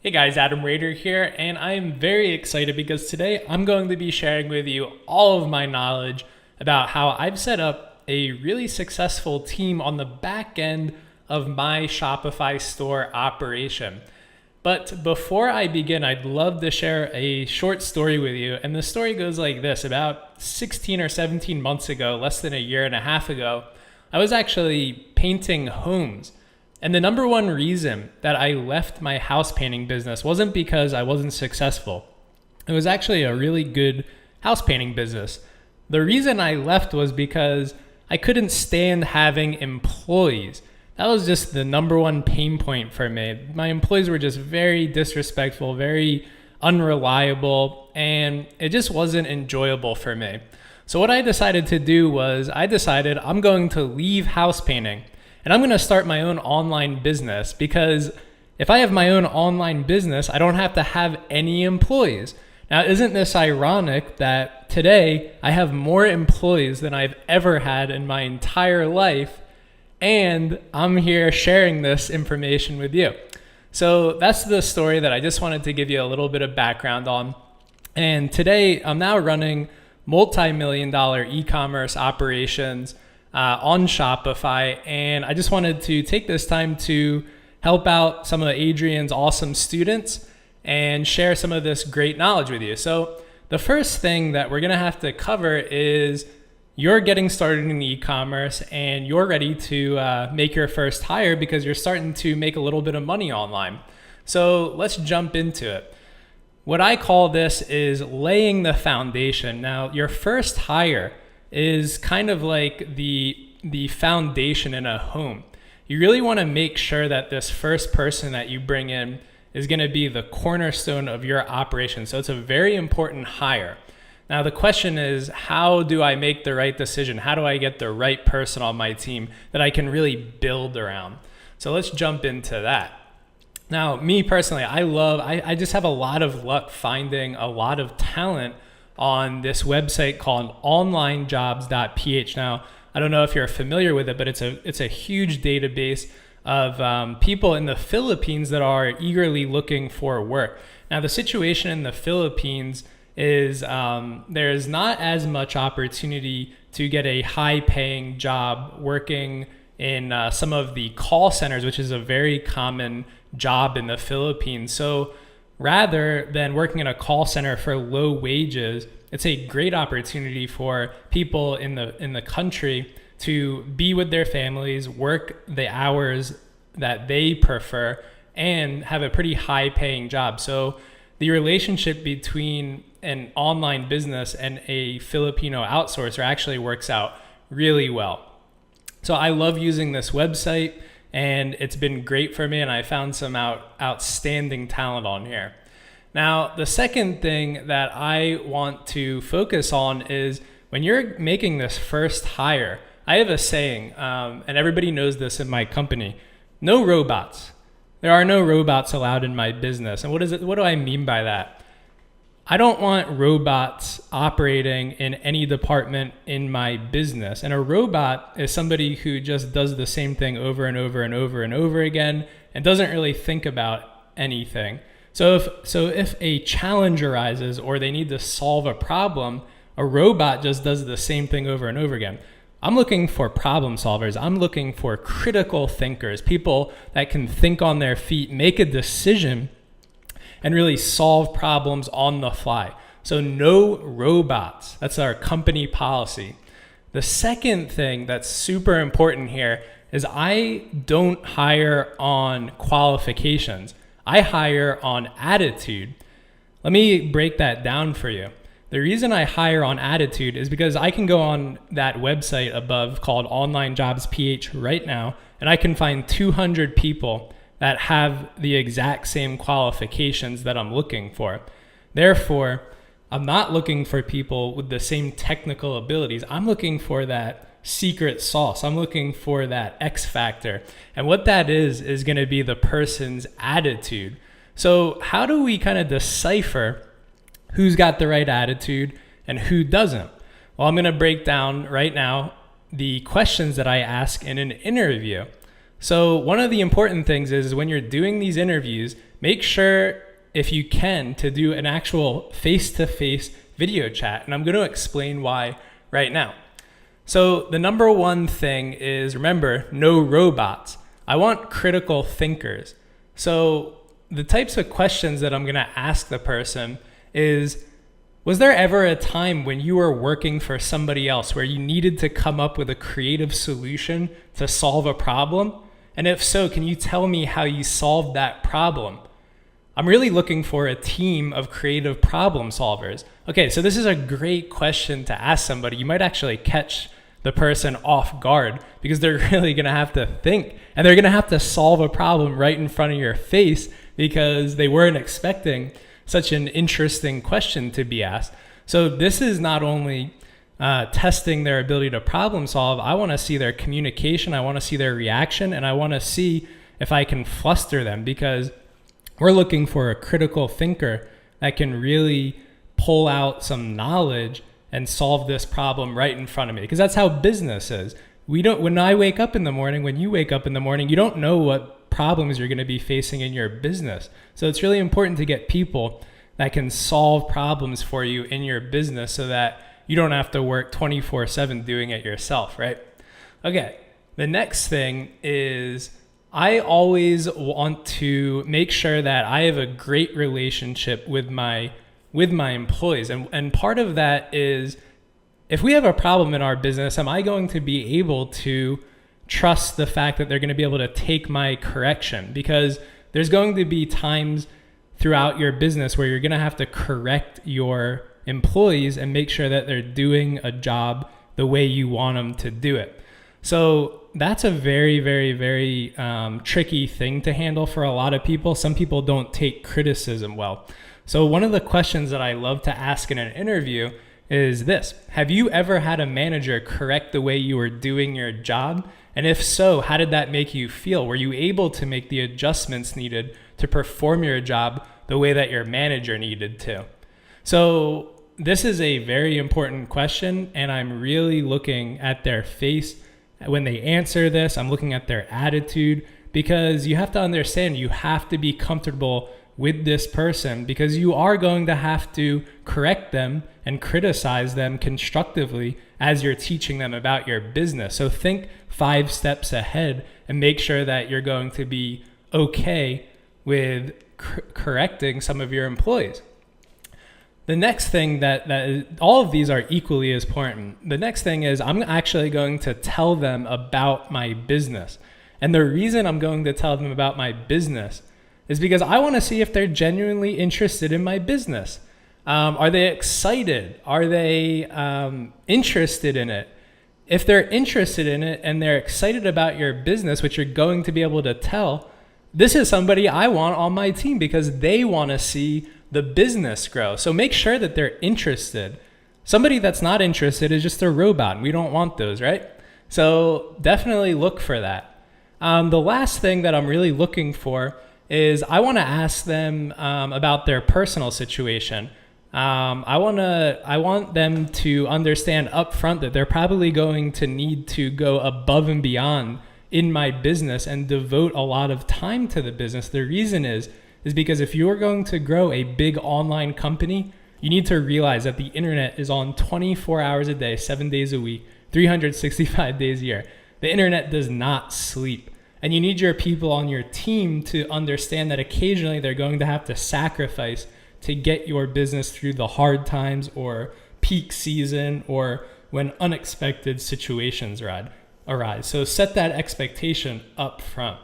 Hey guys, Adam Rader here, and I am very excited because today I'm going to be sharing with you all of my knowledge about how I've set up a really successful team on the back end of my Shopify store operation. But before I begin, I'd love to share a short story with you. And the story goes like this. About 16 or 17 months ago, less than a year and a half ago, I was actually painting homes. And the number one reason that I left my house painting business wasn't because I wasn't successful. It was actually a really good house painting business. The reason I left was because I couldn't stand having employees. That was just the number one pain point for me. My employees were just very disrespectful, very unreliable, and it just wasn't enjoyable for me. So what I decided to do was I'm going to leave house painting. And I'm going to start my own online business because if I have my own online business, I don't have to have any employees. Now, isn't this ironic that today I have more employees than I've ever had in my entire life, and I'm here sharing this information with you? So that's the story that I just wanted to give you a little bit of background on. And today I'm now running multi-million-dollar e-commerce operations on Shopify. And I just wanted to take this time to help out some of Adrian's awesome students and share some of this great knowledge with you. So the first thing that we're gonna have to cover is you're getting started in e-commerce and you're ready to make your first hire because you're starting to make a little bit of money online. So let's jump into it. What I call this is laying the foundation. Now, your first hire is kind of like the foundation in a home. You really want to make sure that this first person that you bring in is going to be the cornerstone of your operation. So it's a very important hire. Now the question is, how do I make the right decision? How do I get the right person on my team that I can really build around? So let's jump into that. Now, me personally, I just have a lot of luck finding a lot of talent on this website called onlinejobs.ph. Now, I don't know if you're familiar with it, but it's a huge database of people in the Philippines that are eagerly looking for work. Now, the situation in the Philippines is there's not as much opportunity to get a high-paying job working in some of the call centers, which is a very common job in the Philippines. So rather than working in a call center for low wages, it's a great opportunity for people in the country to be with their families, work the hours that they prefer, and have a pretty high paying job. So the relationship between an online business and a Filipino outsourcer actually works out really well. So I love using this website, and it's been great for me, and I found some outstanding talent on here. Now, the second thing that I want to focus on is when you're making this first hire, I have a saying, and everybody knows this in my company: no robots. There are no robots allowed in my business. And what do I mean by that? I don't want robots operating in any department in my business. And a robot is somebody who just does the same thing over and over and over and over again and doesn't really think about anything. So if a challenge arises or they need to solve a problem, a robot just does the same thing over and over again. I'm looking for problem solvers. I'm looking for critical thinkers, people that can think on their feet, make a decision, and really solve problems on the fly. So no robots. That's our company policy. The second thing that's super important here is I don't hire on qualifications. I hire on attitude. Let me break that down for you. The reason I hire on attitude is because I can go on that website above called Online Jobs PH right now, and I can find 200 people that have the exact same qualifications that I'm looking for. Therefore, I'm not looking for people with the same technical abilities. I'm looking for that secret sauce. I'm looking for that X factor. And what that is going to be the person's attitude. So how do we kind of decipher who's got the right attitude and who doesn't? Well, I'm going to break down right now the questions that I ask in an interview. So one of the important things is when you're doing these interviews, make sure, if you can, to do an actual face-to-face video chat. And I'm going to explain why right now. So the number one thing is, remember, no robots. I want critical thinkers. So the types of questions that I'm going to ask the person is, was there ever a time when you were working for somebody else where you needed to come up with a creative solution to solve a problem? And if so, can you tell me how you solved that problem? I'm really looking for a team of creative problem solvers. Okay, so this is a great question to ask somebody. You might actually catch the person off guard because they're really going to have to think, and they're going to have to solve a problem right in front of your face because they weren't expecting such an interesting question to be asked. So this is not only testing their ability to problem solve. I want to see their communication. I want to see their reaction, and I want to see if I can fluster them, because we're looking for a critical thinker that can really pull out some knowledge and solve this problem right in front of me, because that's how business is. When I wake up in the morning, when you wake up in the morning, you don't know what problems you're going to be facing in your business. So it's really important to get people that can solve problems for you in your business so that you don't have to work 24/7 doing it yourself, right? Okay, the next thing is I always want to make sure that I have a great relationship with my employees. And part of that is, if we have a problem in our business, am I going to be able to trust the fact that they're going to be able to take my correction? Because there's going to be times throughout your business where you're going to have to correct your employees and make sure that they're doing a job the way you want them to do it. So that's a very, very, very tricky thing to handle for a lot of people. Some people don't take criticism well. So one of the questions that I love to ask in an interview is this: have you ever had a manager correct the way you were doing your job? And if so, how did that make you feel? Were you able to make the adjustments needed to perform your job the way that your manager needed to? So this is a very important question, and I'm really looking at their face when they answer this. I'm looking at their attitude, because you have to understand, you have to be comfortable with this person, because you are going to have to correct them and criticize them constructively as you're teaching them about your business. So think 5 steps ahead and make sure that you're going to be okay with correcting some of your employees. The next thing that is, all of these are equally as important. The next thing is, I'm actually going to tell them about my business. And the reason I'm going to tell them about my business is because I want to see if they're genuinely interested in my business. Are they excited? Are they interested in it? If they're interested in it and they're excited about your business, which you're going to be able to tell, this is somebody I want on my team because they want to see the business grow. So make sure that they're interested. Somebody that's not interested is just a robot, and we don't want those, right? So definitely look for that. The last thing that I'm really looking for is I want to ask them about their personal situation. I want them to understand upfront that they're probably going to need to go above and beyond in my business and devote a lot of time to the business. The reason is because if you're going to grow a big online company, you need to realize that the internet is on 24 hours a day, 7 days a week, 365 days a year. The internet does not sleep. And you need your people on your team to understand that occasionally they're going to have to sacrifice to get your business through the hard times or peak season or when unexpected situations arise. So set that expectation up front.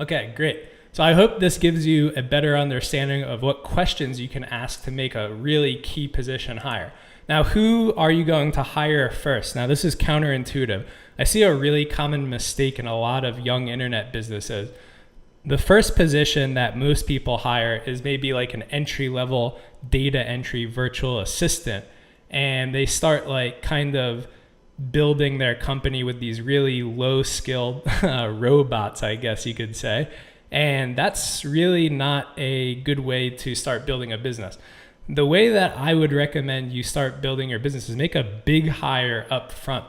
Okay, great. So I hope this gives you a better understanding of what questions you can ask to make a really key position hire. Now, who are you going to hire first? Now, this is counterintuitive. I see a really common mistake in a lot of young internet businesses. The first position that most people hire is maybe like an entry-level data entry virtual assistant. And they start like kind of building their company with these really low-skilled robots, I guess you could say. And that's really not a good way to start building a business. The way that I would recommend you start building your business is make a big hire up front.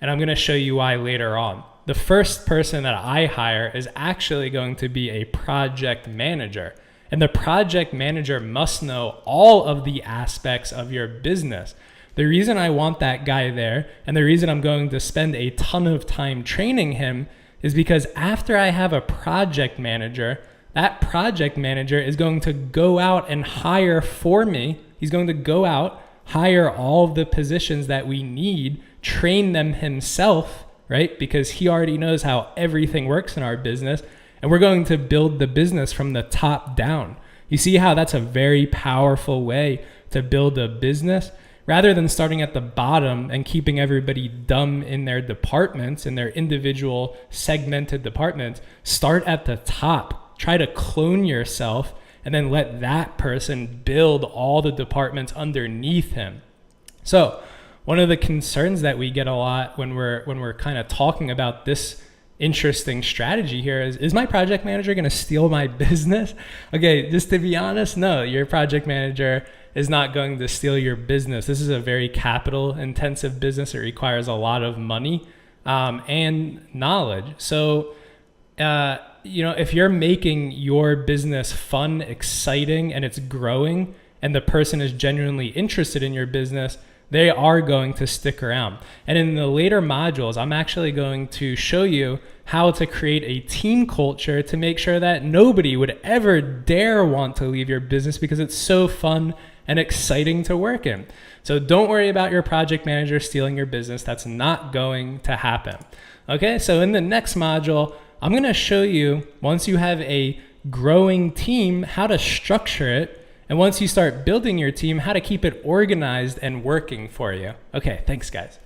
And I'm going to show you why later on. the first person that I hire is actually going to be a project manager. And the project manager must know all of the aspects of your business. The reason I want that guy there, and the reason I'm going to spend a ton of time training him, is because after I have a project manager, that project manager is going to go out and hire for me. He's going to go out, hire all of the positions that we need, train them himself, right? Because he already knows how everything works in our business. And we're going to build the business from the top down. You see how that's a very powerful way to build a business? Rather than starting at the bottom and keeping everybody dumb in their departments, in their individual segmented departments, start at the top. Try to clone yourself and then let that person build all the departments underneath him. So one of the concerns that we get a lot when we're kind of talking about this interesting strategy here is my project manager going to steal my business? Okay, just to be honest, no, your project manager is not going to steal your business. This is a very capital intensive business. It requires a lot of money and knowledge. So, if you're making your business fun, exciting, and it's growing, and the person is genuinely interested in your business, they are going to stick around. And in the later modules, I'm actually going to show you how to create a team culture to make sure that nobody would ever dare want to leave your business because it's so fun and exciting to work in. So don't worry about your project manager stealing your business. That's not going to happen. Okay, so in the next module, I'm going to show you, once you have a growing team, how to structure it. And once you start building your team, how to keep it organized and working for you. Okay, thanks guys.